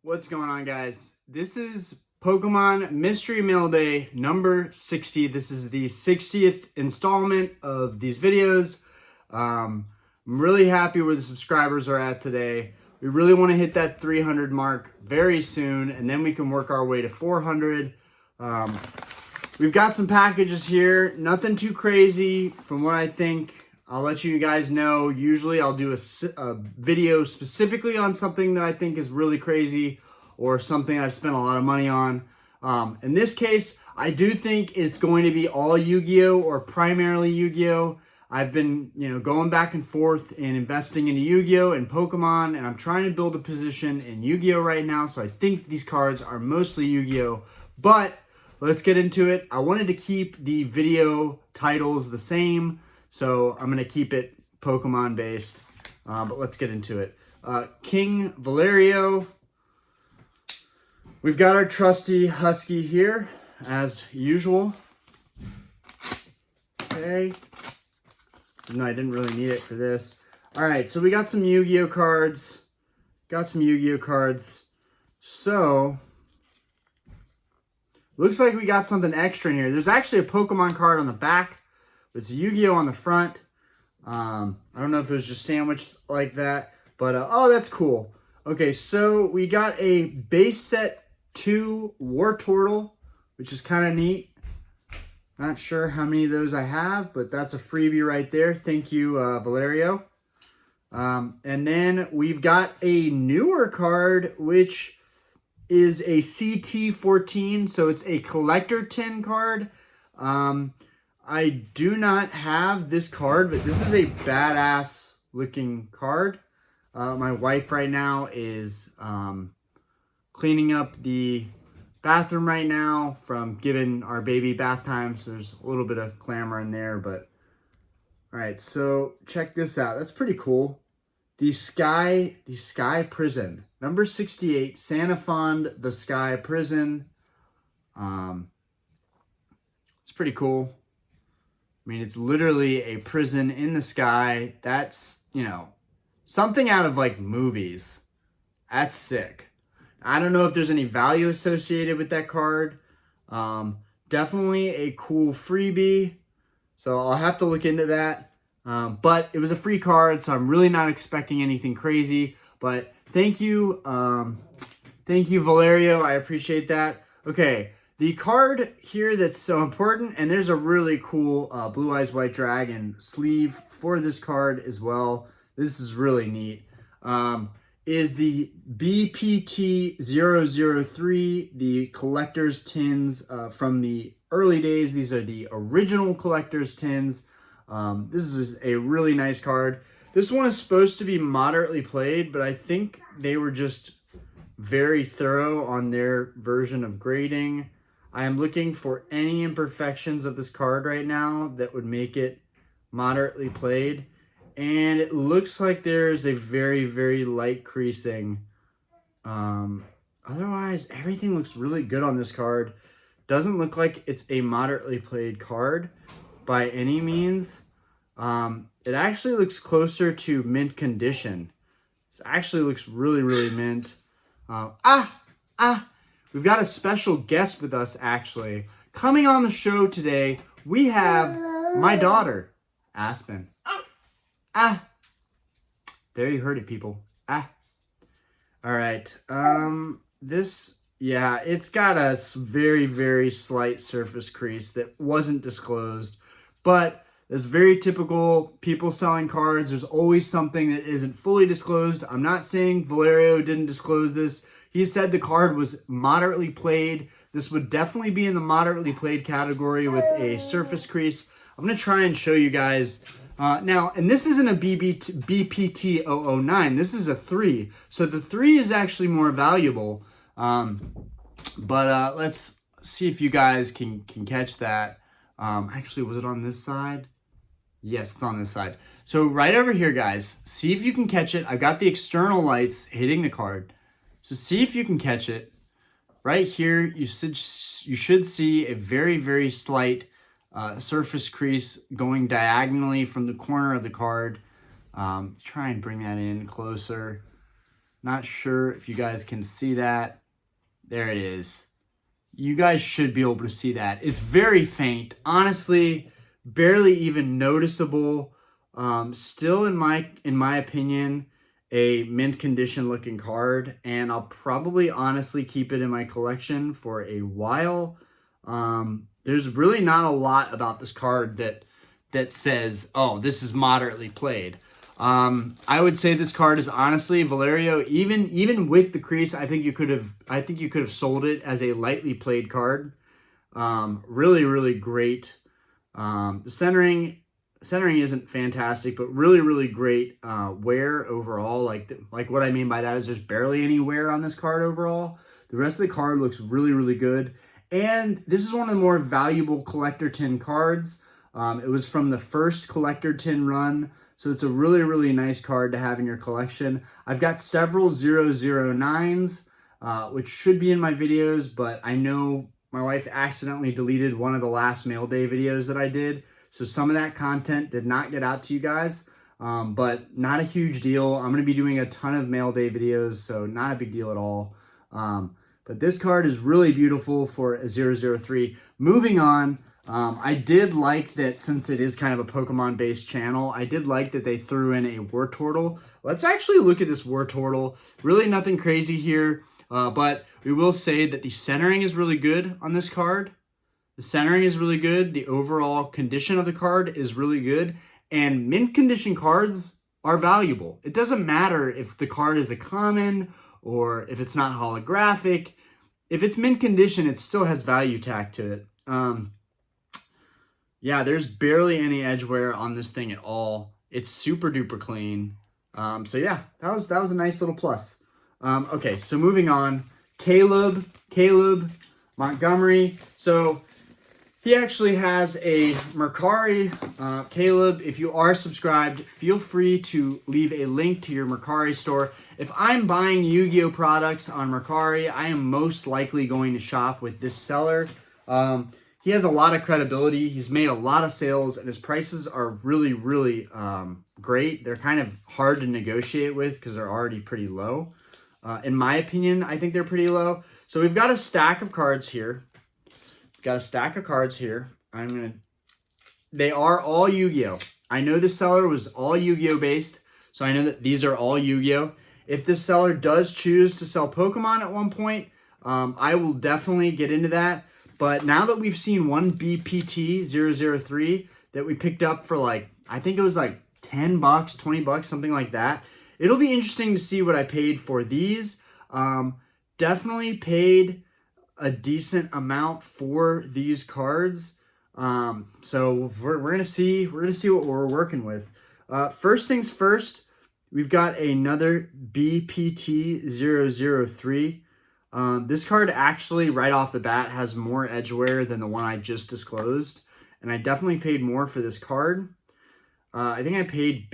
What's going on, guys? This is Pokemon Mystery Mail Day number 60. This is the 60th installment of these videos. I'm really happy where the subscribers are at today. We really want to hit that 300 mark very soon, and then we can work our way to 400. We've got some packages here. Nothing too crazy from what I think. I'll let you guys know. Usually I'll do a video specifically on something that I think is really crazy or something I've spent a lot of money on. In this case, I do think it's going to be all Yu-Gi-Oh! Or primarily Yu-Gi-Oh! I've been, going back and forth and investing into Yu-Gi-Oh! And Pokemon, and I'm trying to build a position in Yu-Gi-Oh! Right now, so I think these cards are mostly Yu-Gi-Oh! But let's get into it. I wanted to keep the video titles the same, so I'm going to keep it Pokemon based, but let's get into it. King Valerio. We've got our trusty Husky here, as usual. Okay. No, I didn't really need it for this. All right, so we got some Yu-Gi-Oh cards. So, looks like we got something extra in here. There's actually a Pokemon card on the back. It's Yu-Gi-Oh on the front. I don't know if it was just sandwiched like that, but oh, that's cool. Okay, so we got a base set 2 War Turtle, which is kind of neat. Not sure how many of those I have, but that's a freebie right there. Thank you, Valerio. And then we've got a newer card, which is a CT14, so it's a collector tin card. I do not have this card, but this is a badass looking card. My wife right now is cleaning up the bathroom right now from giving our baby bath time, so there's a little bit of clamor in there, but all right, so check this out. That's pretty cool. The Sky Prison, number 68, Santa Fond, the Sky Prison. It's pretty cool. I mean, it's literally a prison in the sky. That's, something out of like movies. That's sick. I don't know if there's any value associated with that card. Definitely a cool freebie. So I'll have to look into that. But it was a free card, so I'm really not expecting anything crazy. But thank you. Thank you, Valerio. I appreciate that. Okay. The card here that's so important, and there's a really cool Blue Eyes White Dragon sleeve for this card as well. This is really neat. Is the BPT003, the collector's tins from the early days. These are the original collector's tins. This is a really nice card. This one is supposed to be moderately played, but I think they were just very thorough on their version of grading. I am looking for any imperfections of this card right now that would make it moderately played. And it looks like there's a very, very light creasing. Otherwise, everything looks really good on this card. Doesn't look like it's a moderately played card by any means. It actually looks closer to mint condition. This actually looks really, really mint. We've got a special guest with us, actually. Coming on the show today, we have my daughter, Aspen. There you heard it, people. All right. It's got a very, very slight surface crease that wasn't disclosed. But it's very typical. People selling cards, there's always something that isn't fully disclosed. I'm not saying Valerio didn't disclose this. He said the card was moderately played. This would definitely be in the moderately played category with a surface crease. I'm going to try and show you guys. Now, and this isn't a BPT009. This is a 3. So the 3 is actually more valuable. But let's see if you guys can catch that. Actually, was it on this side? Yes, it's on this side. So right over here, guys. See if you can catch it. I've got the external lights hitting the card. So see if you can catch it. Right here, you should see a very, very slight surface crease going diagonally from the corner of the card. Try and bring that in closer. Not sure if you guys can see that. There it is. You guys should be able to see that. It's very faint. Honestly, barely even noticeable. Still, in my opinion, a mint condition looking card, and I'll probably honestly keep it in my collection for a while. There's really not a lot about this card that says, oh, this is moderately played. I would say this card is honestly, Valerio, even with the crease, I think you could have sold it as a lightly played card. Really, really great. The centering isn't fantastic, but really, really great wear overall. Like what I mean by that is there's barely any wear on this card overall. The rest of the card looks really, really good. And this is one of the more valuable collector tin cards. It was from the first collector tin run. So it's a really, really nice card to have in your collection. I've got several 009s, which should be in my videos, but I know my wife accidentally deleted one of the last mail day videos that I did. So some of that content did not get out to you guys, but not a huge deal. I'm going to be doing a ton of mail day videos, so not a big deal at all. But this card is really beautiful for a 003. Moving on. I did like that, since it is kind of a Pokemon-based channel, I did like that they threw in a Wartortle. Let's actually look at this Wartortle. Really nothing crazy here, but we will say that the centering is really good on this card. The centering is really good. The overall condition of the card is really good. And mint condition cards are valuable. It doesn't matter if the card is a common or if it's not holographic. If it's mint condition, it still has value tag to it. Yeah, there's barely any edge wear on this thing at all. It's super duper clean. So yeah, that was a nice little plus. Okay, so moving on. Caleb Montgomery. So he actually has a Mercari. Caleb, if you are subscribed, feel free to leave a link to your Mercari store. If I'm buying Yu-Gi-Oh products on Mercari, I am most likely going to shop with this seller. He has a lot of credibility. He's made a lot of sales, and his prices are really, really great. They're kind of hard to negotiate with because they're already pretty low. In my opinion, I think they're pretty low. So we've got a stack of cards here. They are all Yu-Gi-Oh! I know the seller was all Yu-Gi-Oh! Based, so I know that these are all Yu-Gi-Oh! If this seller does choose to sell Pokemon at one point, I will definitely get into that. But now that we've seen one BPT 003 that we picked up for I think it was like $10, $20, something like that. It'll be interesting to see what I paid for these. Definitely paid a decent amount for these cards. So we're gonna see what we're working with. First things first, we've got another BPT 003. This card actually, right off the bat, has more edge wear than the one I just disclosed. And I definitely paid more for this card. I think I paid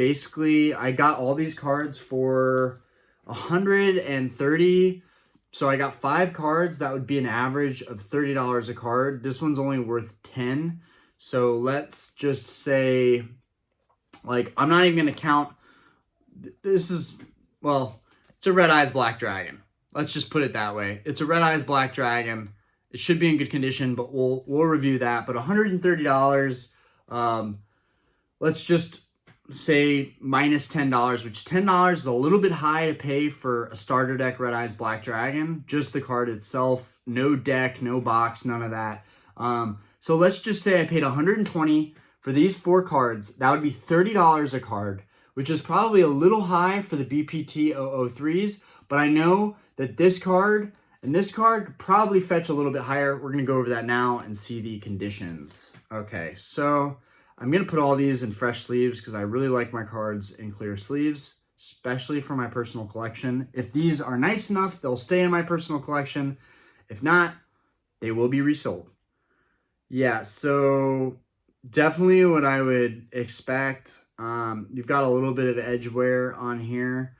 I got all these cards for $130. So I got 5 cards. That would be an average of $30 a card. This one's only worth $10. So let's just say, I'm not even going to count. This is, it's a Red Eyes Black Dragon. Let's just put it that way. It's a Red Eyes Black Dragon. It should be in good condition, but we'll review that. But $130, let's just say minus $10, which $10 is a little bit high to pay for a starter deck Red Eyes Black Dragon. Just the card itself, no deck, no box, none of that. So let's just say I paid $120 for these 4 cards. That would be $30 a card, which is probably a little high for the BPT 003s, but I know that this card and this card probably fetch a little bit higher. We're going to go over that now and see the conditions. Okay, so I'm going to put all these in fresh sleeves because I really like my cards in clear sleeves, especially for my personal collection. If these are nice enough, they'll stay in my personal collection. If not, they will be resold. Yeah, so definitely what I would expect. You've got a little bit of edge wear on here.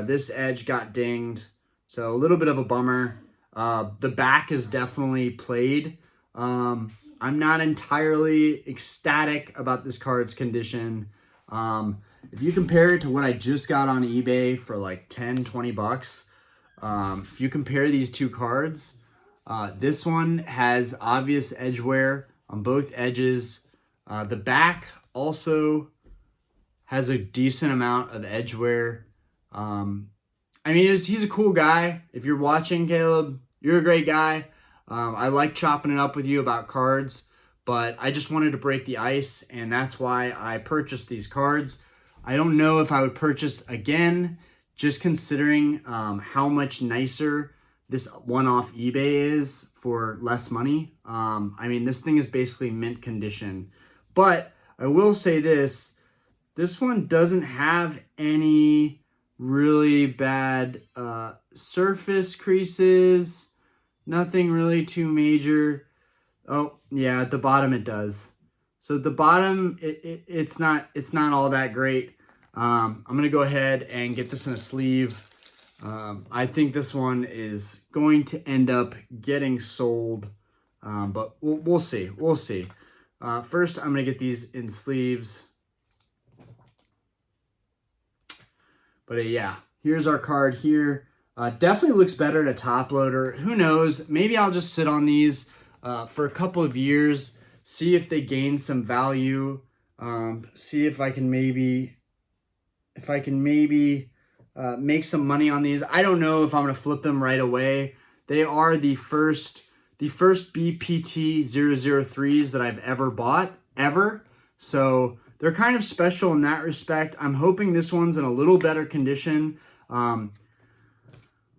This edge got dinged, so a little bit of a bummer. The back is definitely played. I'm not entirely ecstatic about this card's condition. if you compare it to what I just got on eBay for like 10, 20 bucks, if you compare these two cards, this one has obvious edge wear on both edges. The back also has a decent amount of edge wear. I mean, he's a cool guy. If you're watching, Caleb, you're a great guy. I like chopping it up with you about cards, but I just wanted to break the ice, and that's why I purchased these cards. I don't know if I would purchase again, just considering how much nicer this one off eBay is for less money. I mean, this thing is basically mint condition. But I will say this one doesn't have any really bad surface creases. Nothing really too major. Oh, yeah, at the bottom it does. So at the bottom, it's not all that great. I'm going to go ahead and get this in a sleeve. I think this one is going to end up getting sold, but we'll see. We'll see. First, I'm going to get these in sleeves. But yeah, here's our card here. Definitely looks better in a top loader. Who knows? Maybe I'll just sit on these for a couple of years, see if they gain some value, see if I can maybe make some money on these. I don't know if I'm gonna flip them right away. They are the first BPT 003s that I've ever bought, ever. So they're kind of special in that respect. I'm hoping this one's in a little better condition.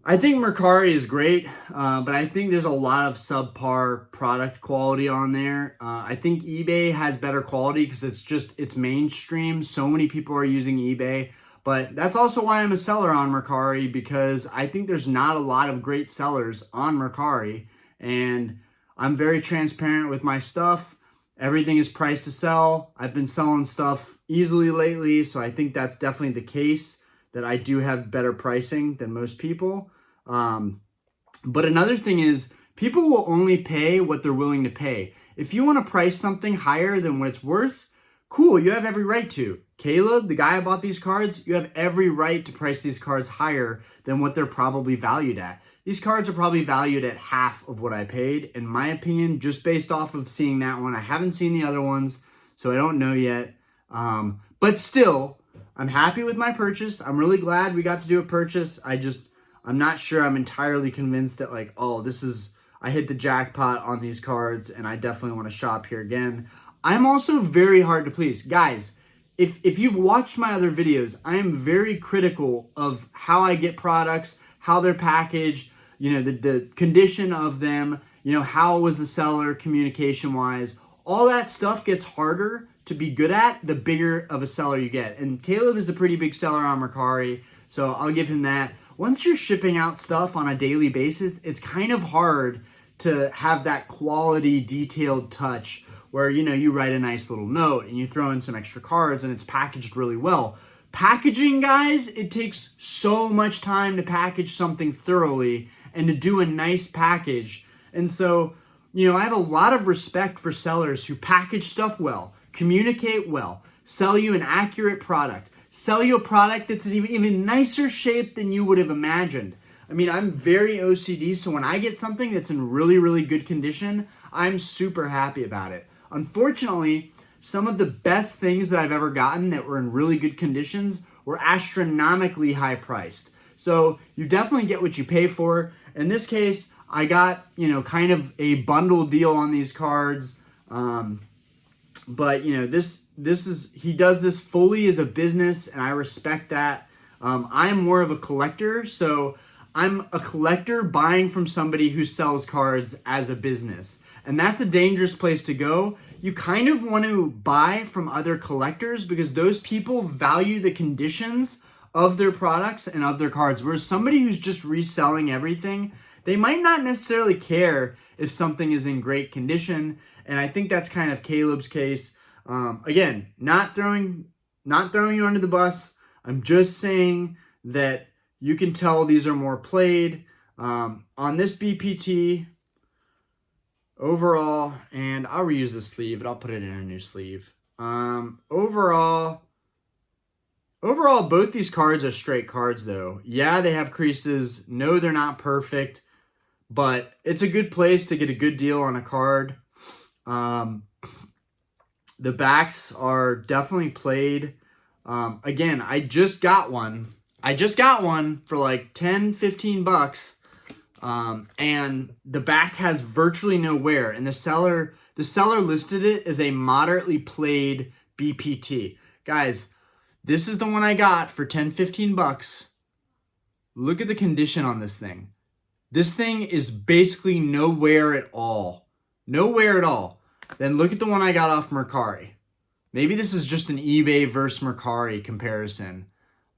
I think Mercari is great, but I think there's a lot of subpar product quality on there. I think eBay has better quality because it's mainstream. So many people are using eBay, but that's also why I'm a seller on Mercari, because I think there's not a lot of great sellers on Mercari, and I'm very transparent with my stuff. Everything is priced to sell. I've been selling stuff easily lately, so I think that's definitely the case, that I do have better pricing than most people. But another thing is, people will only pay what they're willing to pay. If you want to price something higher than what it's worth, cool, you have every right to. Caleb, the guy I bought these cards, you have every right to price these cards higher than what they're probably valued at. These cards are probably valued at half of what I paid, in my opinion, just based off of seeing that one. I haven't seen the other ones, so I don't know yet. But still, I'm happy with my purchase. I'm really glad we got to do a purchase. I'm not sure I'm entirely convinced that I hit the jackpot on these cards, and I definitely want to shop here again. I'm also very hard to please. Guys, if you've watched my other videos, I am very critical of how I get products, how they're packaged, the condition of them, how was the seller communication-wise. All that stuff gets harder to be good at the bigger of a seller you get. And Caleb is a pretty big seller on Mercari, so I'll give him that. Once you're shipping out stuff on a daily basis, it's kind of hard to have that quality, detailed touch where, you write a nice little note and you throw in some extra cards and it's packaged really well. Packaging, guys, it takes so much time to package something thoroughly and to do a nice package. And so, I have a lot of respect for sellers who package stuff well, communicate well, sell you an accurate product, sell you a product that's in even nicer shape than you would have imagined. I mean, I'm very OCD, so when I get something that's in really, really good condition, I'm super happy about it. Unfortunately, some of the best things that I've ever gotten that were in really good conditions were astronomically high priced. So you definitely get what you pay for. In this case, I got, kind of a bundle deal on these cards. But he does this fully as a business, and I respect that. I'm more of a collector, so I'm a collector buying from somebody who sells cards as a business. And that's a dangerous place to go. You kind of want to buy from other collectors because those people value the conditions of their products and of their cards. Whereas somebody who's just reselling everything, they might not necessarily care if something is in great condition. And I think that's kind of Caleb's case. Again, not throwing you under the bus. I'm just saying that you can tell these are more played. On this BPT, overall, and I'll reuse the sleeve, but I'll put it in a new sleeve. Overall, overall, both these cards are straight cards, though. Yeah, they have creases. No, they're not perfect, but it's a good place to get a good deal on a card. The backs are definitely played. Again, I just got one. I just got one for like 10, 15 bucks. And the back has virtually no wear. And the seller listed it as a moderately played BPT. Guys, this is the one I got for 10, 15 bucks. Look at the condition on this thing. This thing is basically no wear at all. No wear at all. Then look at the one I got off Mercari. Maybe this is just an eBay versus Mercari comparison.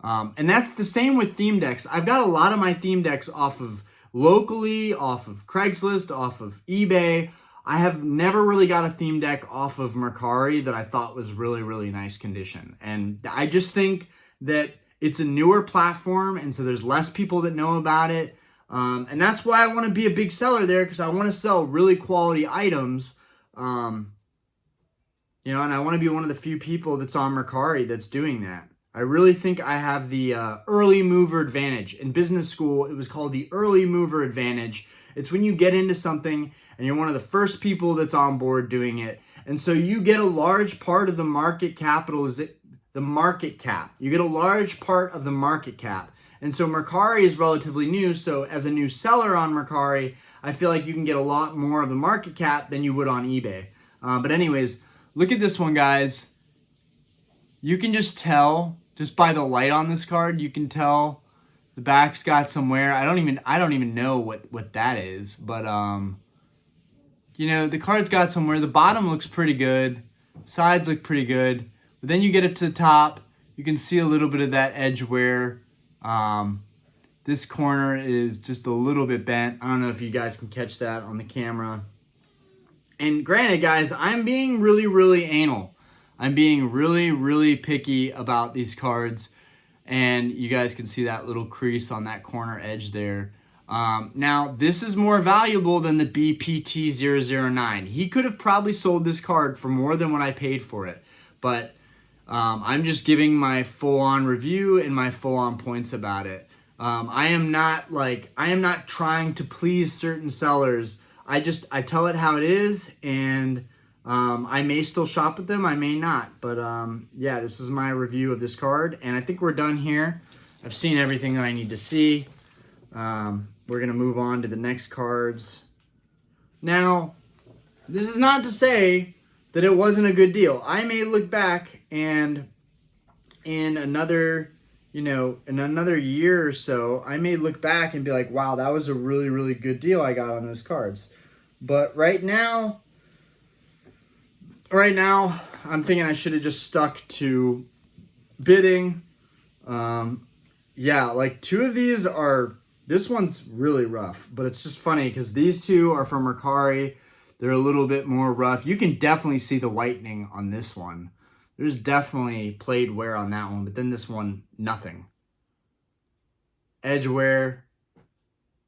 And that's the same with theme decks. I've got a lot of my theme decks off of locally, off of Craigslist, off of eBay. I have never really got a theme deck off of Mercari that I thought was really, really nice condition. And I just think that it's a newer platform, and so there's less people that know about it. And that's why I want to be a big seller there, because I want to sell really quality items. You know, and I want to be one of the few people that's on Mercari that's doing that. I really think I have the early mover advantage. In business school, it was called the early mover advantage. It's when you get into something and you're one of the first people that's on board doing it. And so you get a large part of the market capital, the market cap. You get a large part of the market cap. And so Mercari is relatively new. So as a new seller on Mercari, I feel like you can get a lot more of the market cap than you would on eBay. But anyways, look at this one, guys. You can just tell, just by the light on this card, you can tell the back's got some wear. I don't even know what that is, but you know, the card's got some wear. The bottom looks pretty good. Sides look pretty good. But then you get up to the top, you can see a little bit of that edge wear. This corner is just a little bit bent. I don't know if you guys can catch that on the camera. And granted, guys, I'm being really, really anal. I'm being really, really picky about these cards. And you guys can see that little crease on that corner edge there. Now, this is more valuable than the BPT009. He could have probably sold this card for more than what I paid for it. But I'm just giving my full-on review and my full-on points about it. I am not trying to please certain sellers. I tell it how it is, and I may still shop with them, I may not. But yeah, this is my review of this card, and I think we're done here. I've seen everything that I need to see. We're going to move on to the next cards. Now, this is not to say that it wasn't a good deal. I may look back and in another year or so, I may look back and be like, wow, that was a really, really good deal I got on those cards. But right now, I'm thinking I should have just stuck to bidding. Yeah, like two of these are, this one's really rough, but it's just funny because these two are from Mercari. They're a little bit more rough. You can definitely see the whitening on this one. There's definitely played wear on that one, but then this one, nothing. Edge wear,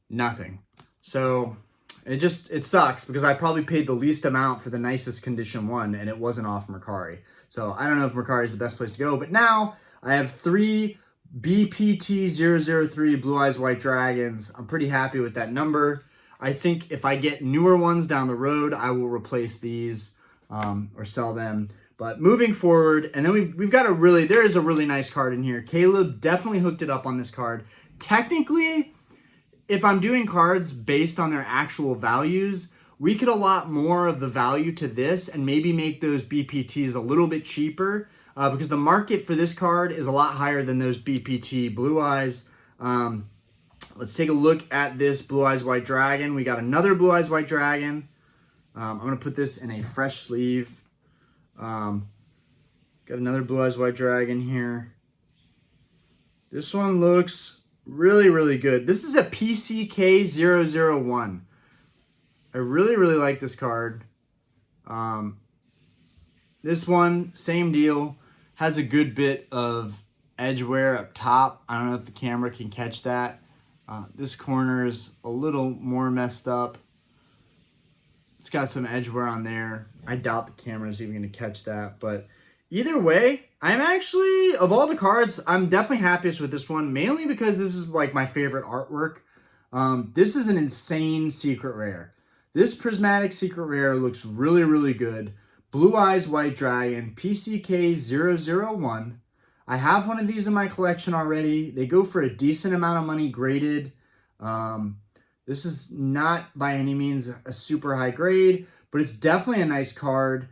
nothing. So it sucks because I probably paid the least amount for the nicest condition one, and it wasn't off Mercari. So I don't know if Mercari is the best place to go, but now I have 3 BPT003 Blue Eyes White Dragons. I'm pretty happy with that number. I think if I get newer ones down the road, I will replace these or sell them. But moving forward, and then we've got there is a really nice card in here. Caleb definitely hooked it up on this card. Technically, if I'm doing cards based on their actual values, we could allot more of the value to this and maybe make those BPTs a little bit cheaper because the market for this card is a lot higher than those BPT Blue Eyes. Let's take a look at this Blue Eyes White Dragon. We got another Blue Eyes White Dragon. I'm going to put this in a fresh sleeve. Got another Blue Eyes White Dragon here. This one looks really, really good. This is a PCK001. I really, really like this card. This one, same deal. Has a good bit of edge wear up top. I don't know if the camera can catch that. This corner is a little more messed up. It's got some edge wear on there. I doubt the camera is even going to catch that, but either way, I'm actually, of all the cards, I'm definitely happiest with this one, mainly because this is like my favorite artwork. This is an insane secret rare. This prismatic secret rare looks really, really good. Blue Eyes White Dragon, PCK001. I have one of these in my collection already. They go for a decent amount of money graded. Um, this is not by any means a super high grade, but it's definitely a nice card.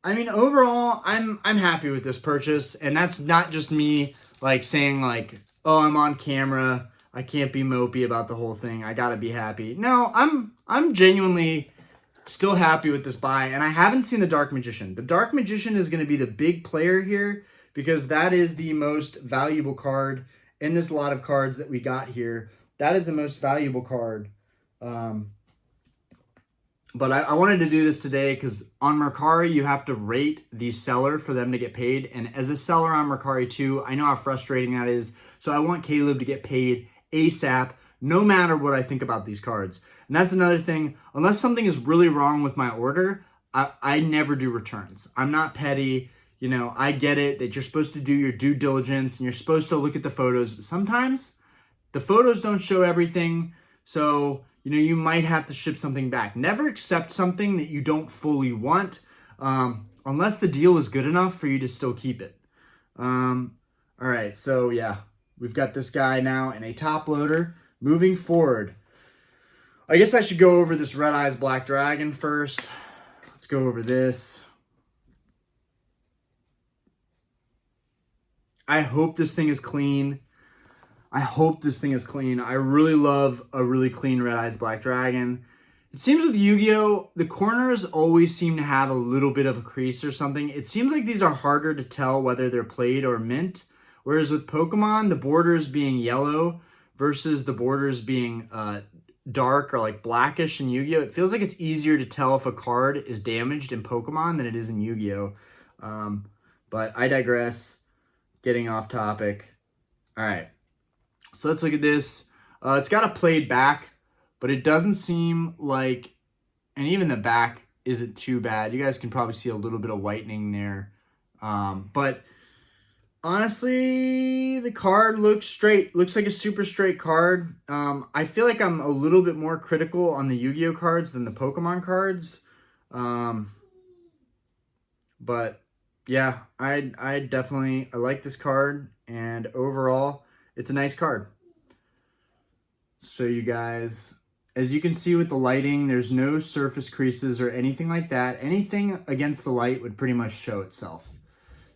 I mean, overall, I'm happy with this purchase, and that's not just me like saying like, oh, I'm on camera, I can't be mopey about the whole thing, I gotta be happy. No, I'm genuinely still happy with this buy, and I haven't seen the Dark Magician. The Dark Magician is going to be the big player here because that is the most valuable card in this lot of cards that we got here. That is the most valuable card. But I wanted to do this today because on Mercari, you have to rate the seller for them to get paid. And as a seller on Mercari too, I know how frustrating that is. So I want Caleb to get paid ASAP, no matter what I think about these cards. And that's another thing. Unless something is really wrong with my order, I never do returns. I'm not petty. You know, I get it that you're supposed to do your due diligence and you're supposed to look at the photos. But sometimes the photos don't show everything. So, you know, you might have to ship something back. Never accept something that you don't fully want unless the deal is good enough for you to still keep it. All right, so yeah, we've got this guy now in a top loader. Moving forward, I guess I should go over this Red Eyes Black Dragon first. Let's go over this. I hope this thing is clean. I hope this thing is clean. I really love a really clean Red Eyes Black Dragon. It seems with Yu-Gi-Oh, the corners always seem to have a little bit of a crease or something. It seems like these are harder to tell whether they're played or mint. Whereas with Pokemon, the borders being yellow versus the borders being dark or like blackish in Yu-Gi-Oh, it feels like it's easier to tell if a card is damaged in Pokemon than it is in Yu-Gi-Oh. But I digress. Getting off topic. All right. So let's look at this. It's got a played back, but it doesn't seem like, and even the back isn't too bad. You guys can probably see a little bit of whitening there. But honestly, the card looks straight. Looks like a super straight card. I feel like I'm a little bit more critical on the Yu-Gi-Oh cards than the Pokemon cards. But yeah, I definitely, I like this card, and overall, it's a nice card. So you guys, as you can see with the lighting, there's no surface creases or anything like that. Anything against the light would pretty much show itself.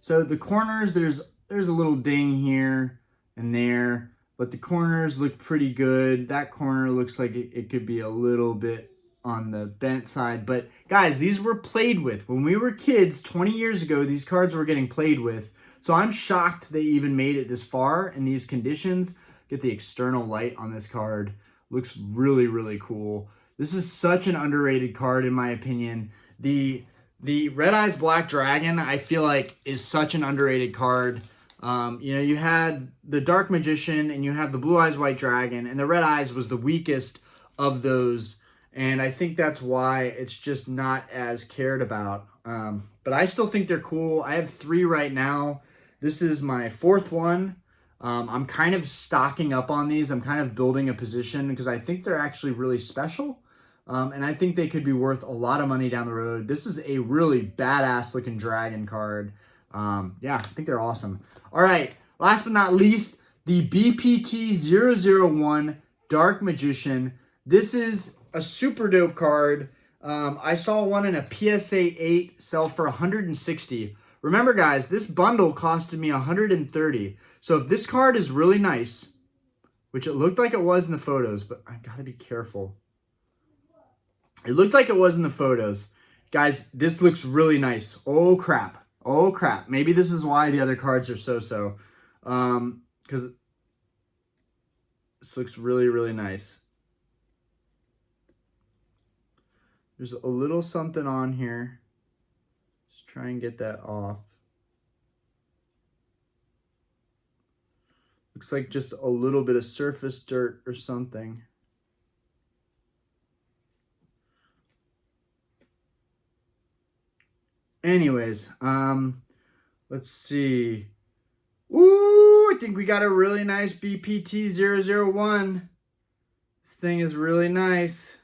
So the corners, there's a little ding here and there, but the corners look pretty good. That corner looks like it could be a little bit on the bent side. But guys, these were played with. When we were kids 20 years ago, these cards were getting played with. So I'm shocked they even made it this far in these conditions. Get the external light on this card. Looks really, really cool. This is such an underrated card in my opinion. The Red Eyes Black Dragon, I feel like, is such an underrated card. You know, you had the Dark Magician and you have the Blue Eyes White Dragon, and the Red Eyes was the weakest of those. And I think that's why it's just not as cared about. But I still think they're cool. I have 3 right now. This is my 4th one. I'm kind of stocking up on these. I'm kind of building a position because I think they're actually really special. And I think they could be worth a lot of money down the road. This is a really badass looking dragon card. Yeah, I think they're awesome. All right, last but not least, the BPT001 Dark Magician. This is a super dope card. I saw one in a PSA 8 sell for 160. Remember, guys, this bundle costed me 130. So if this card is really nice, which it looked like it was in the photos, but I gotta be careful. It looked like it was in the photos. Guys, this looks really nice. Oh, crap. Oh, crap. Maybe this is why the other cards are so-so. Because this looks really, really nice. There's a little something on here. Just try and get that off. Looks like just a little bit of surface dirt or something. Anyways, Let's see. Ooh, I think we got a really nice BPT-001. This thing is really nice.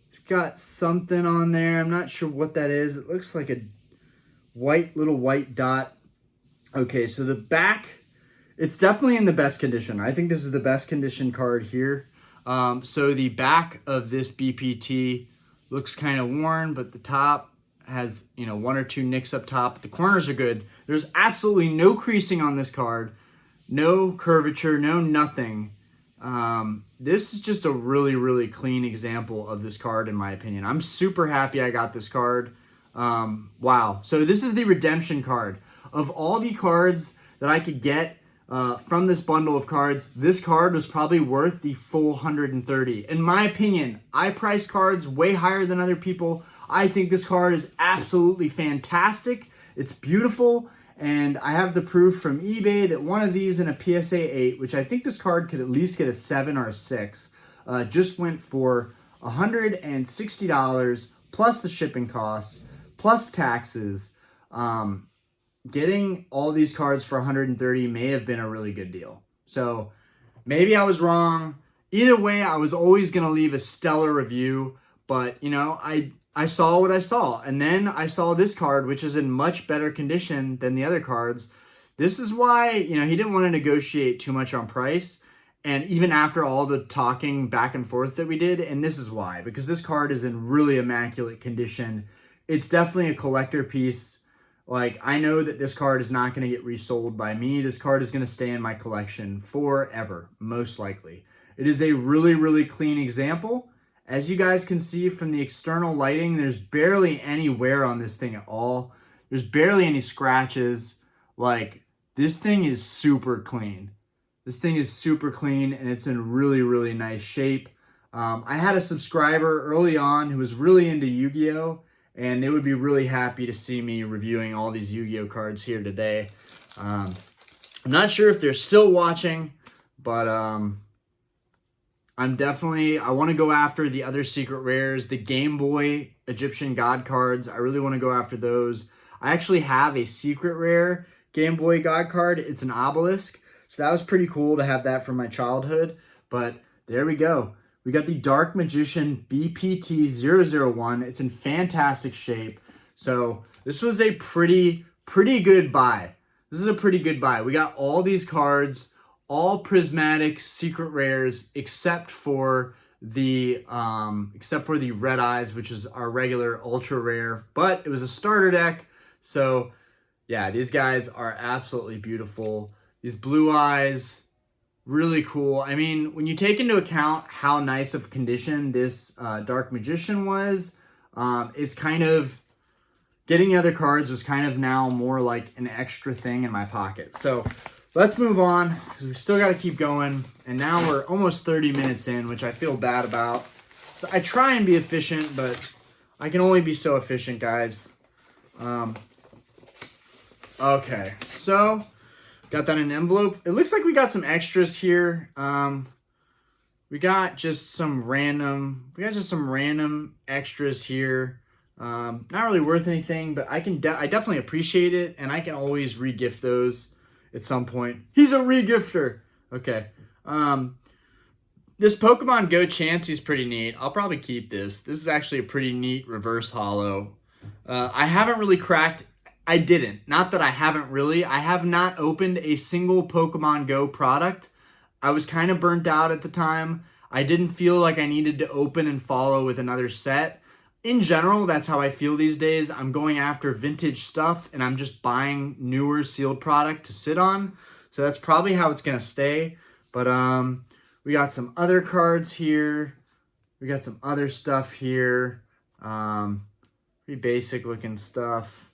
It's got something on there. I'm not sure what that is. It looks like a little white dot. Okay, so the back, it's definitely in the best condition. I think this is the best condition card here. So the back of this BPT looks kind of worn, but the top has, you know, one or two nicks up top. The corners are good. There's absolutely no creasing on this card, no curvature, no nothing. This is just a really, really clean example of this card, in my opinion. I'm super happy I got this card. Wow. So this is the redemption card. Of all the cards that I could get from this bundle of cards, this card was probably worth the full 130. In my opinion, I price cards way higher than other people. I think this card is absolutely fantastic. It's beautiful, and I have the proof from eBay that one of these in a PSA 8, which I think this card could at least get a 7 or a 6, just went for $160 plus the shipping costs, plus taxes. Getting all these cards for 130 may have been a really good deal. So maybe I was wrong. Either way, I was always going to leave a stellar review, but you know, I saw what I saw, and then I saw this card, which is in much better condition than the other cards. This is why, you know, he didn't want to negotiate too much on price, and even after all the talking back and forth that we did, and this is why, because this card is in really immaculate condition. It's definitely a collector piece. Like, I know that this card is not going to get resold by me. This card is going to stay in my collection forever, most likely. It is a really, really clean example. As you guys can see from the external lighting, there's barely any wear on this thing at all. There's barely any scratches. Like, this thing is super clean. This thing is super clean, and it's in really, really nice shape. I had a subscriber early on who was really into Yu-Gi-Oh!, and they would be really happy to see me reviewing all these Yu-Gi-Oh! Cards here today. I'm not sure if they're still watching, but I want to go after the other secret rares, the Game Boy Egyptian God cards. I really want to go after those. I actually have a secret rare Game Boy God card. It's an obelisk, so that was pretty cool to have that from my childhood, but there we go. We got the Dark Magician BPT-001. It's in fantastic shape. So this was a pretty good buy. This is a pretty good buy. We got all these cards, all prismatic secret rares, except for the Red Eyes, which is our regular ultra rare. But it was a starter deck. So yeah, these guys are absolutely beautiful. These Blue Eyes, really cool. I mean, when you take into account how nice of condition this Dark Magician was, it's kind of, getting the other cards was kind of now more like an extra thing in my pocket. So let's move on, because we still got to keep going. And now we're almost 30 minutes in, which I feel bad about. So I try and be efficient, but I can only be so efficient, guys. Okay, so got that in an envelope. It looks like we got some extras here. We got just some random extras here. Not really worth anything, but I definitely appreciate it, and I can always re-gift those at some point. He's a re-gifter. Okay. This Pokemon Go Chansey's pretty neat. I'll probably keep this. This is actually a pretty neat reverse holo. I haven't really cracked. I didn't. Not that I haven't really. I have not opened a single Pokemon Go product. I was kind of burnt out at the time. I didn't feel like I needed to open and follow with another set. In general, that's how I feel these days. I'm going after vintage stuff, and I'm just buying newer sealed product to sit on. So that's probably how it's going to stay. But we got some other cards here. We got some other stuff here. Pretty basic looking stuff.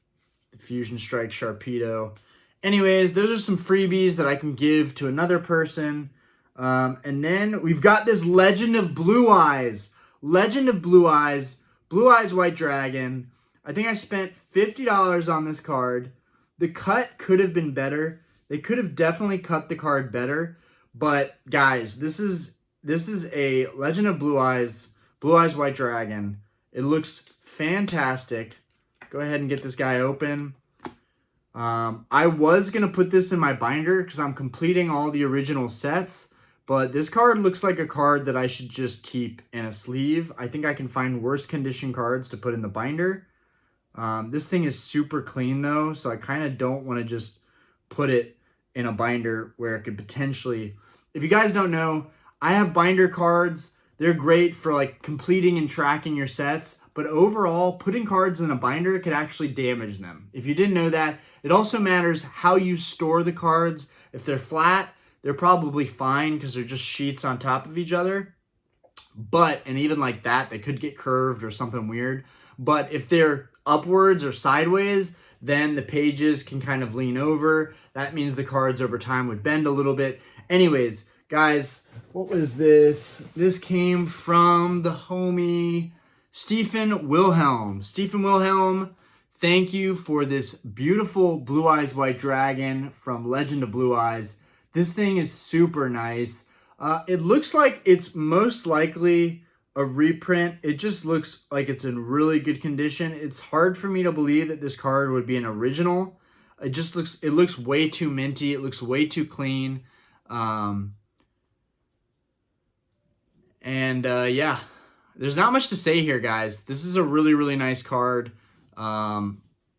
The Fusion Strike Sharpedo. Anyways, those are some freebies that I can give to another person. And then we've got this Legend of Blue Eyes. Legend of Blue Eyes. Blue Eyes White Dragon. I think I spent $50 on this card. The cut could have been better. They could have definitely cut the card better. But guys, this is a Legend of Blue Eyes White Dragon. It looks fantastic. Go ahead and get this guy open. I was going to put this in my binder because I'm completing all the original sets, but this card looks like a card that I should just keep in a sleeve. I think I can find worse condition cards to put in the binder. This thing is super clean though, so I kind of don't want to just put it in a binder where it could potentially... If you guys don't know, I have binder cards. They're great for like completing and tracking your sets, but overall, putting cards in a binder could actually damage them. If you didn't know that, it also matters how you store the cards. If they're flat, they're probably fine because they're just sheets on top of each other. And even like that, they could get curved or something weird. But if they're upwards or sideways, then the pages can kind of lean over. That means the cards over time would bend a little bit. Anyways, guys, what was this? This came from the homie Stephen Wilhelm. Stephen Wilhelm, thank you for this beautiful Blue Eyes White Dragon from Legend of Blue Eyes. This thing is super nice. It looks like it's most likely a reprint. It just looks like it's in really good condition. It's hard for me to believe that this card would be an original. It looks way too minty. It looks way too clean. Yeah, there's not much to say here, guys. This is a really, really nice card.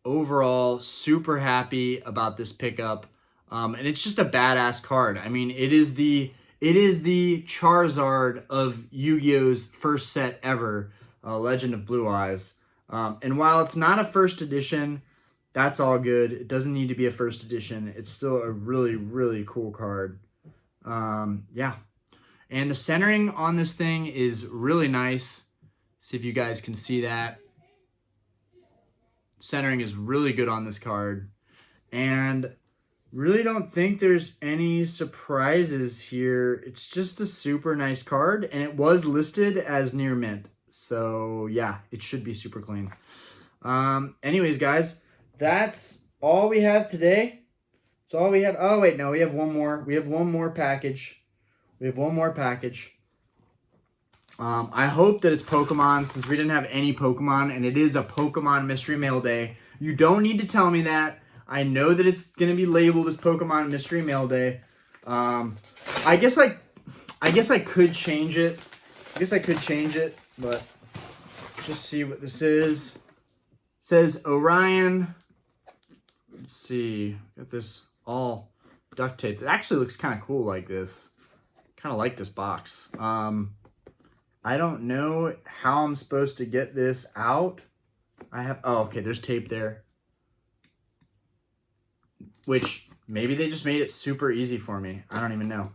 Overall, super happy about this pickup. And it's just a badass card. I mean, it is the Charizard of Yu-Gi-Oh's first set ever, Legend of Blue Eyes. And while it's not a first edition, that's all good. It doesn't need to be a first edition. It's still a really, really cool card. Yeah. And the centering on this thing is really nice. See if you guys can see that. Centering is really good on this card. And really don't think there's any surprises here. It's just a super nice card, and it was listed as near mint. So yeah, it should be super clean. Anyways, guys, that's all we have today. That's all we have. Oh wait, no, we have one more. We have one more package. I hope that it's Pokemon, since we didn't have any Pokemon, and it is a Pokemon Mystery Mail Day. You don't need to tell me that. I know that it's going to be labeled as Pokemon Mystery Mail Day. I guess I could change it. But just see what this is. It says Orion. Let's see. Got this all duct taped. It actually looks kind of cool like this. Kind of like this box. I don't know how I'm supposed to get this out. Oh, okay, there's tape there. Which, maybe they just made it super easy for me. I don't even know.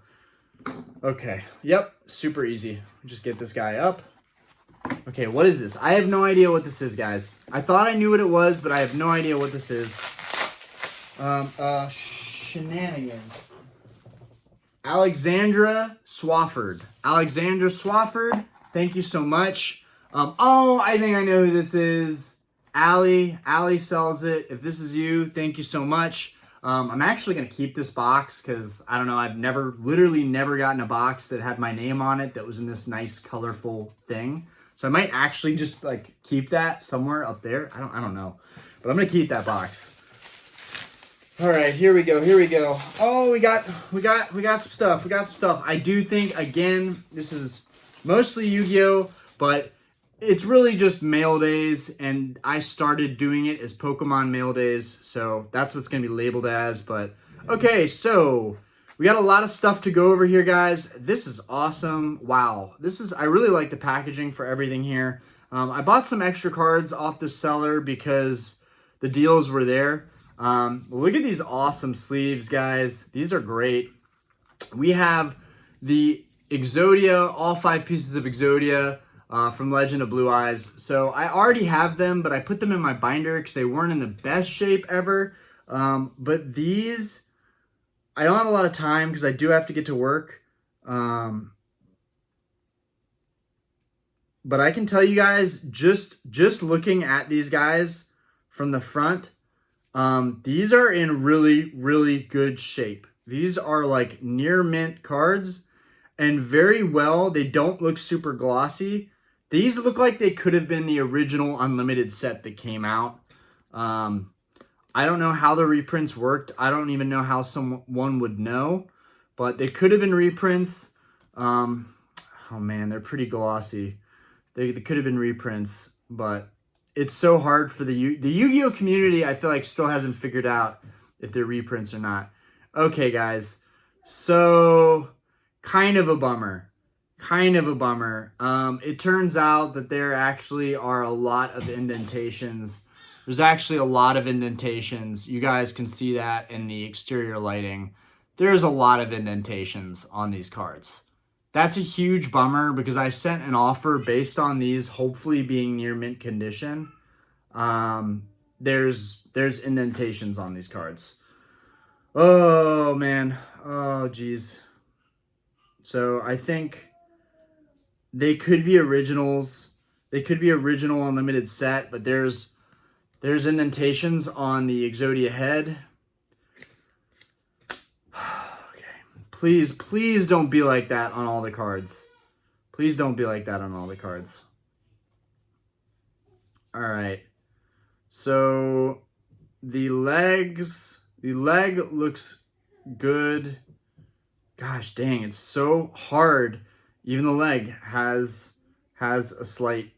Okay, yep, super easy. Just get this guy up. Okay, what is this? I have no idea what this is, guys. I thought I knew what it was, but I have no idea what this is. Shenanigans. Alexandra Swafford. Alexandra Swafford, thank you so much. Oh, I think I know who this is. Allie sells it. If this is you, thank you so much. I'm actually going to keep this box because, I don't know, I've literally never gotten a box that had my name on it that was in this nice, colorful thing. So I might actually just, like, keep that somewhere up there. I don't know. But I'm going to keep that box. All right, here we go. Oh, we got some stuff. I do think, again, this is mostly Yu-Gi-Oh, but it's really just mail days, and I started doing it as Pokemon mail days, so that's what's going to be labeled as. But okay, so we got a lot of stuff to go over here, guys. This is awesome. Wow, I really like the packaging for everything here. I bought some extra cards off the seller because the deals were there. Look at these awesome sleeves, guys. These are great. We have the Exodia, all 5 pieces of Exodia from Legend of Blue Eyes. So I already have them, but I put them in my binder because they weren't in the best shape ever. But these, I don't have a lot of time because I do have to get to work. But I can tell you guys, just looking at these guys from the front, these are in really, really good shape. These are like near mint cards, and very well, they don't look super glossy. These look like they could have been the original unlimited set that came out. I don't know how the reprints worked. I don't even know how someone would know, but they could have been reprints. Oh man, they're pretty glossy. They could have been reprints, but it's so hard for the Yu-Gi-Oh community. I feel like still hasn't figured out if they're reprints or not. Okay, guys. So kind of a bummer. Kind of a bummer. It turns out that there actually are a lot of indentations. There's actually a lot of indentations. You guys can see that in the exterior lighting. There's a lot of indentations on these cards. That's a huge bummer because I sent an offer based on these hopefully being near mint condition. There's indentations on these cards. Oh, man. Oh, geez. So I think they could be originals. They could be original unlimited set, but there's indentations on the Exodia head. Okay. Please don't be like that on all the cards. Please don't be like that on all the cards. All right. So the leg looks good. Gosh dang, it's so hard. Even the leg has a slight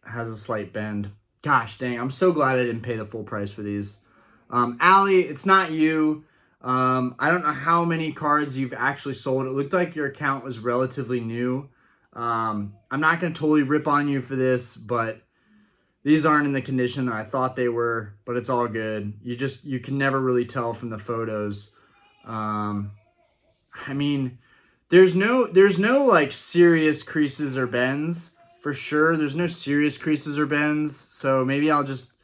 bend. Gosh dang, I'm so glad I didn't pay the full price for these. Allie, it's not you. I don't know how many cards you've actually sold. It looked like your account was relatively new. I'm not going to totally rip on you for this, but these aren't in the condition that I thought they were, but it's all good. You can never really tell from the photos. I mean, there's no like serious creases or bends for sure. There's no serious creases or bends, so maybe I'll just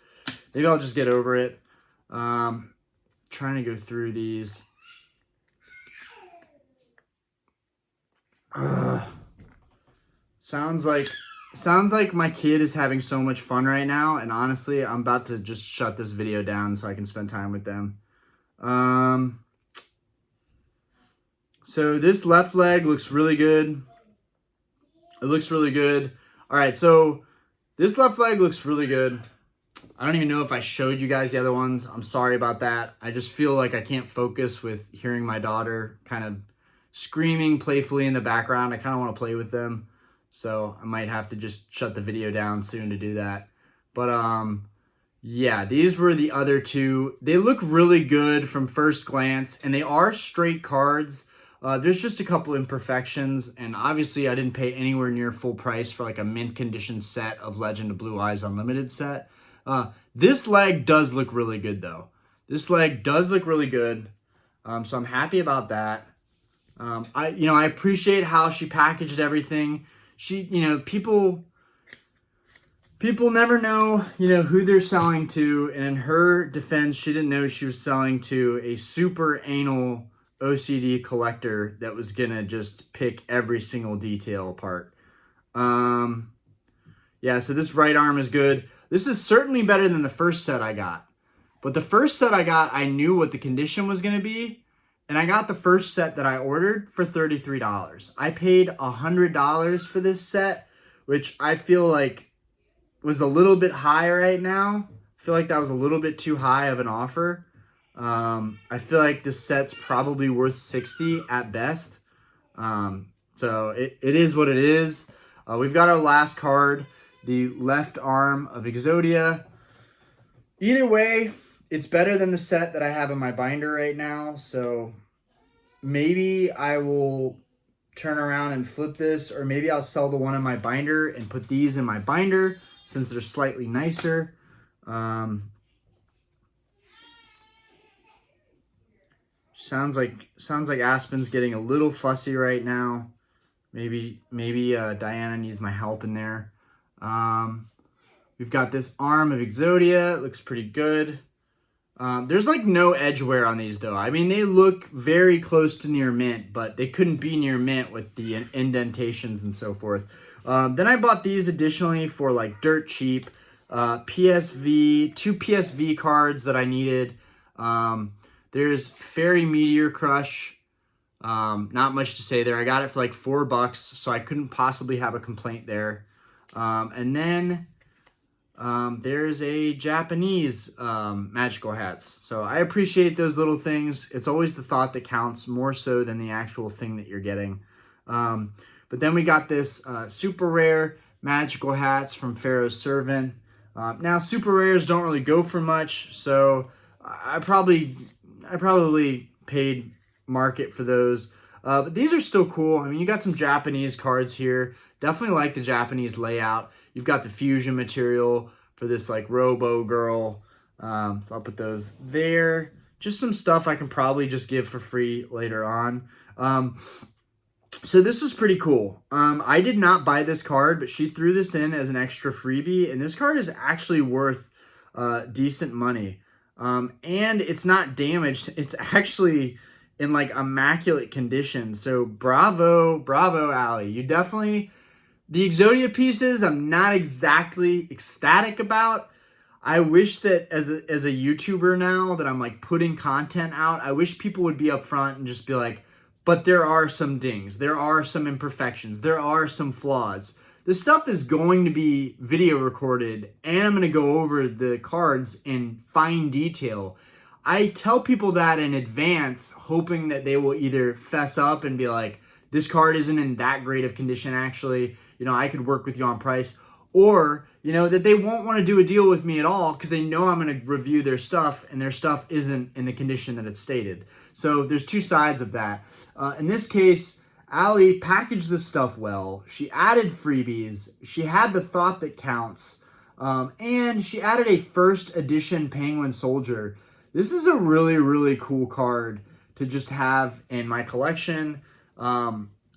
get over it. Trying to go through these. Sounds like my kid is having so much fun right now, and honestly, I'm about to just shut this video down so I can spend time with them. So this left leg looks really good. It looks really good. All right, so this left leg looks really good. I don't even know if I showed you guys the other ones. I'm sorry about that. I just feel like I can't focus with hearing my daughter kind of screaming playfully in the background. I kind of want to play with them. So I might have to just shut the video down soon to do that. But yeah, these were the other two. They look really good from first glance, and they are straight cards. There's just a couple imperfections, and obviously I didn't pay anywhere near full price for like a mint condition set of Legend of Blue Eyes Unlimited set. This leg does look really good though. This leg does look really good. So I'm happy about that. I appreciate how she packaged everything. People never know, who they're selling to. And in her defense, she didn't know she was selling to a super anal OCD collector that was going to just pick every single detail apart. Yeah, so this right arm is good. This is certainly better than the first set I got. But the first set I got, I knew what the condition was going to be. And I got the first set that I ordered for $33. I paid $100 for this set, which I feel like was a little bit high right now. I feel like that was a little bit too high of an offer. I feel like this set's probably worth $60 at best. So it is what it is. We've got our last card, the left arm of Exodia. Either way, it's better than the set that I have in my binder right now. So maybe I will turn around and flip this, or maybe I'll sell the one in my binder and put these in my binder since they're slightly nicer. Sounds like Aspen's getting a little fussy right now. Maybe Diana needs my help in there. We've got this arm of Exodia. It looks pretty good. There's like no edge wear on these though. I mean, they look very close to near mint, but they couldn't be near mint with the indentations and so forth. Then I bought these additionally for like dirt cheap. Two PSV cards that I needed. There's Fairy Meteor Crush. Not much to say there. I got it for like $4, so I couldn't possibly have a complaint there. And then there's a Japanese magical hats. So I appreciate those little things. It's always the thought that counts more so than the actual thing that you're getting. But then we got this super rare magical hats from Pharaoh's Servant. Now super rares don't really go for much, so I probably paid market for those. But these are still cool. I mean, you got some Japanese cards here. Definitely like the Japanese layout. You've got the fusion material for this like Robo Girl. So I'll put those there. Just some stuff I can probably just give for free later on. So this is pretty cool. I did not buy this card, but she threw this in as an extra freebie. And this card is actually worth decent money. And it's not damaged. It's actually in like immaculate condition. So bravo, Allie. You definitely... The Exodia pieces, I'm not exactly ecstatic about. I wish that as a YouTuber now that I'm like putting content out, I wish people would be upfront and just be like, but there are some dings, there are some imperfections, there are some flaws. This stuff is going to be video recorded, and I'm going to go over the cards in fine detail. I tell people that in advance, hoping that they will either fess up and be like, this card isn't in that great of condition actually. You know, I could work with you on price. Or, you know, that they won't want to do a deal with me at all because they know I'm going to review their stuff and their stuff isn't in the condition that it's stated. So there's two sides of that. In this case, Allie packaged this stuff well. She added freebies. She had the thought that counts. And she added a first edition Penguin Soldier. This is a really, really cool card to just have in my collection.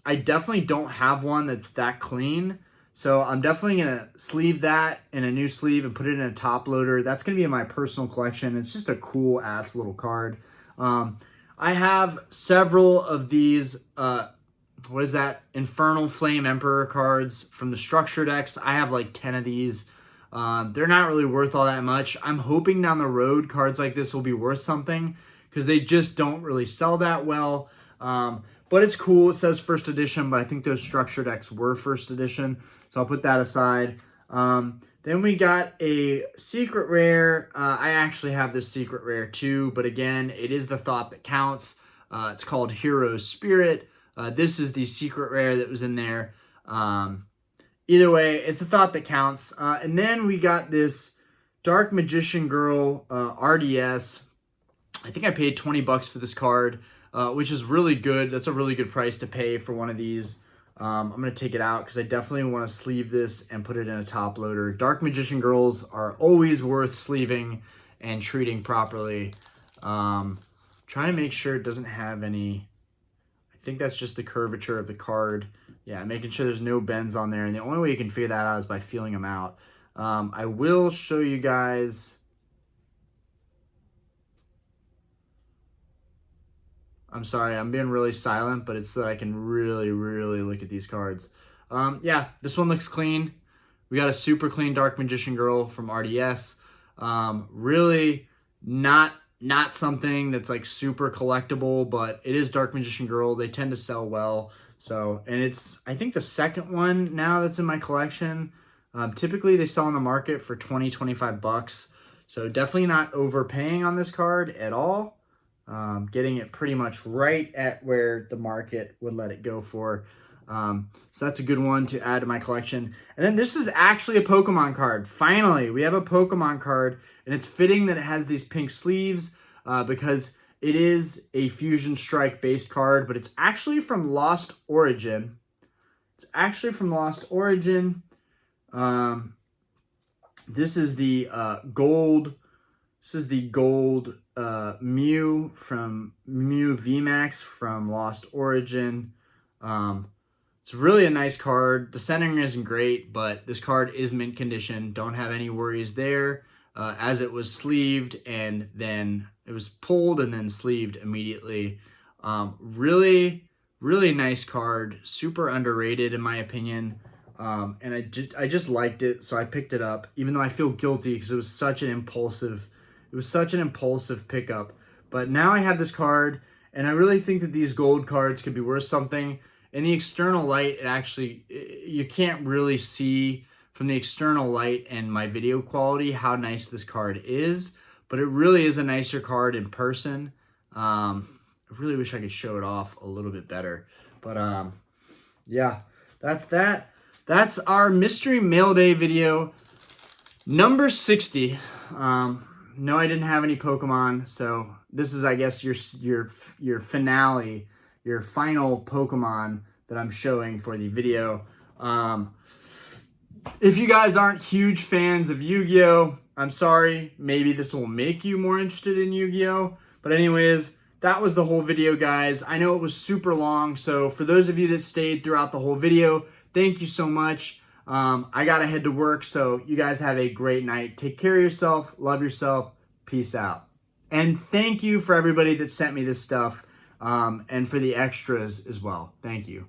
I definitely don't have one that's that clean. So I'm definitely going to sleeve that in a new sleeve and put it in a top loader. That's going to be in my personal collection. It's just a cool ass little card. I have several of these, what is that? Infernal Flame Emperor cards from the structure decks. I have like 10 of these. They're not really worth all that much. I'm hoping down the road cards like this will be worth something because they just don't really sell that well. But it's cool. It says first edition, but I think those structure decks were first edition. So I'll put that aside. Then we got a secret rare. I actually have this secret rare too, but again, it is the thought that counts. It's called Hero Spirit. This is the secret rare that was in there. Either way, it's the thought that counts. And then we got this Dark Magician Girl RDS. I think I paid $20 for this card. Which is really good. That's a really good price to pay for one of these. I'm going to take it out because I definitely want to sleeve this and put it in a top loader. Dark Magician Girls are always worth sleeving and treating properly. Trying to make sure it doesn't have any... I think that's just the curvature of the card. Yeah, making sure there's no bends on there. And the only way you can figure that out is by feeling them out. I will show you guys... I'm sorry, I'm being really silent, but it's so that I can really, really look at these cards. Yeah, this one looks clean. We got a super clean Dark Magician Girl from RDS. Really not something that's like super collectible, but it is Dark Magician Girl. They tend to sell well. So, and it's, I think the second one now that's in my collection. Typically they sell on the market for $20-25. So definitely not overpaying on this card at all. Getting it pretty much right at where the market would let it go for. So that's a good one to add to my collection. And then this is actually a Pokemon card. Finally, we have a Pokemon card, and it's fitting that it has these pink sleeves because it is a Fusion Strike based card, but it's actually from Lost Origin. This is the gold. This is the gold Mew from Mew VMAX from Lost Origin. It's really a nice card. The centering isn't great, but this card is mint condition. Don't have any worries there. As it was sleeved and then it was pulled and then sleeved immediately. Really, really nice card. Super underrated in my opinion. And I just liked it, so I picked it up, even though I feel guilty because it was such an impulsive pickup. But now I have this card, and I really think that these gold cards could be worth something. In the external light, it actually, you can't really see from the external light and my video quality how nice this card is, but it really is a nicer card in person. I really wish I could show it off a little bit better, but yeah, that's that. That's our Mystery Mail Day video number 60. No, I didn't have any Pokemon, so this is, I guess, your finale, your final Pokemon that I'm showing for the video. If you guys aren't huge fans of Yu-Gi-Oh, I'm sorry. Maybe this will make you more interested in Yu-Gi-Oh. But anyways, that was the whole video, guys. I know it was super long, so for those of you that stayed throughout the whole video, thank you so much. I gotta head to work, so you guys have a great night. Take care of yourself, love yourself, peace out. And thank you for everybody that sent me this stuff, and for the extras as well. Thank you.